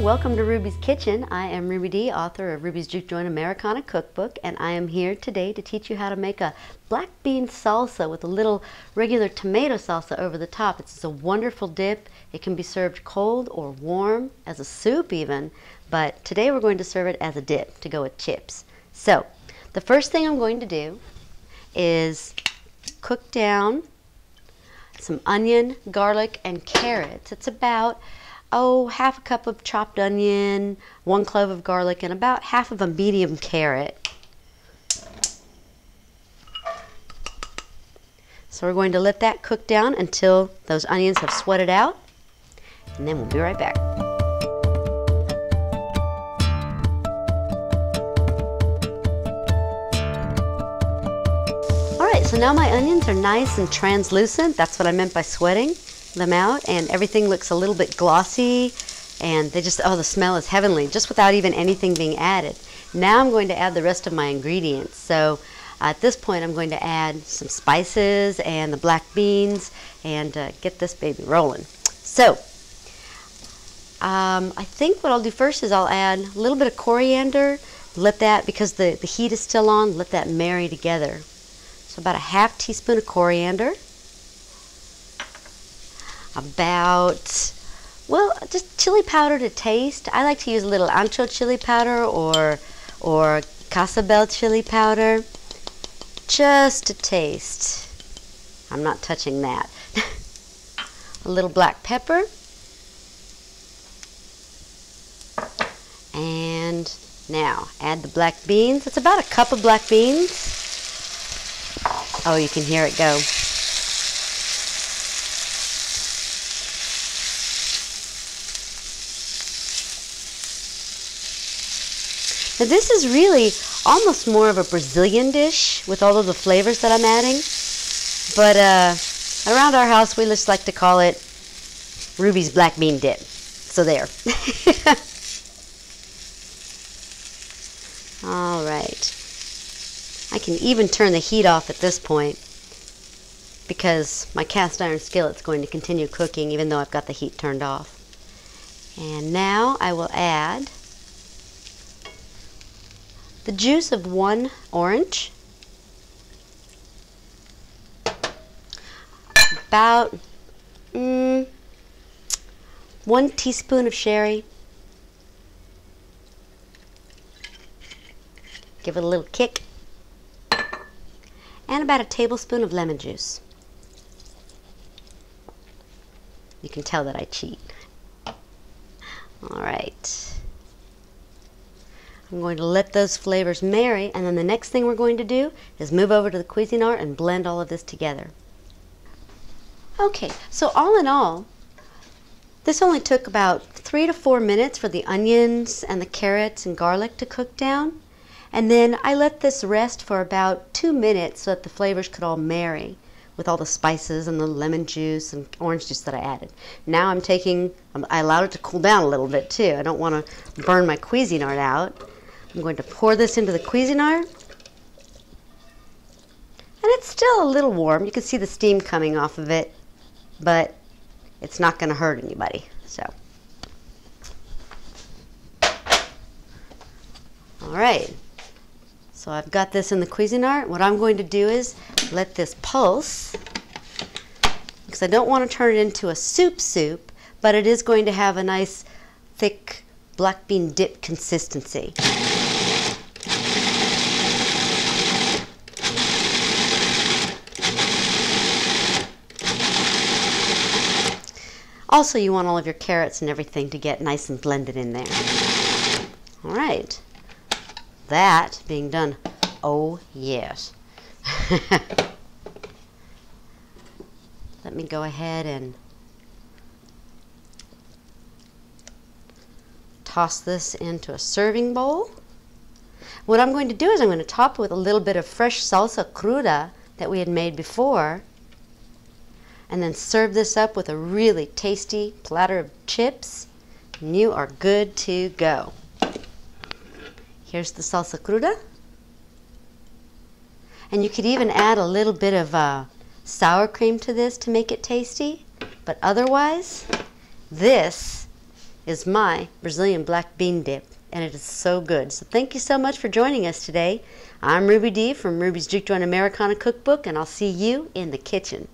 welcome to Ruby's Kitchen. I am Ruby D, author of Ruby's Juke Joint Americana Cookbook, and I am here today to teach you how to make a black bean salsa with a little regular tomato salsa over the top. It's a wonderful dip. It can be served cold or warm, as a soup even, but today we're going to serve it as a dip to go with chips. So, the first thing I'm going to do is cook down some onion, garlic, and carrots. It's about half a cup of chopped onion, 1 clove of garlic, and about half of a medium carrot. So we're going to let that cook down until those onions have sweated out, and then we'll be right back. Alright, so now my onions are nice and translucent. That's what I meant by sweating them out, and everything looks a little bit glossy, and they just, the smell is heavenly, just without even anything being added. Now I'm going to add the rest of my ingredients. So at this point I'm going to add some spices and the black beans and get this baby rolling. So I think what I'll do first is I'll add a little bit of coriander, let that, because the heat is still on, let that marry together. So about a half teaspoon of coriander, about, well, just chili powder to taste. I like to use a little ancho chili powder or casabel chili powder, just to taste. I'm not touching that. A little black pepper, and now add the black beans. It's about a cup of black beans. Oh, you can hear it go. Now this is really almost more of a Brazilian dish with all of the flavors that I'm adding, but around our house we just like to call it Ruby's black bean dip. So there. All right. I can even turn the heat off at this point because my cast iron skillet's going to continue cooking even though I've got the heat turned off. And now I will add the juice of 1 orange, about 1 teaspoon of sherry, give it a little kick, and about a tablespoon of lemon juice. You can tell that I cheat. All right. I'm going to let those flavors marry, and then the next thing we're going to do is move over to the Cuisinart and blend all of this together. Okay, so all in all, this only took about 3 to 4 minutes for the onions and the carrots and garlic to cook down, and then I let this rest for about 2 minutes so that the flavors could all marry with all the spices and the lemon juice and orange juice that I added. Now I allowed it to cool down a little bit too. I don't want to burn my Cuisinart out. I'm going to pour this into the Cuisinart, and it's still a little warm. You can see the steam coming off of it, but it's not going to hurt anybody. So, all right. So I've got this in the Cuisinart. What I'm going to do is let this pulse, because I don't want to turn it into a soup, but it is going to have a nice thick black bean dip consistency. Also, you want all of your carrots and everything to get nice and blended in there. All right. That being done, oh yes. Let me go ahead and toss this into a serving bowl. What I'm going to do is I'm going to top it with a little bit of fresh salsa cruda that we had made before, and then serve this up with a really tasty platter of chips, and you are good to go. Here's the salsa cruda. And you could even add a little bit of sour cream to this to make it tasty, but otherwise, this is my Brazilian black bean dip, and it is so good. So thank you so much for joining us today. I'm Ruby Dee from Ruby's Juke Joint Americana Cookbook, and I'll see you in the kitchen.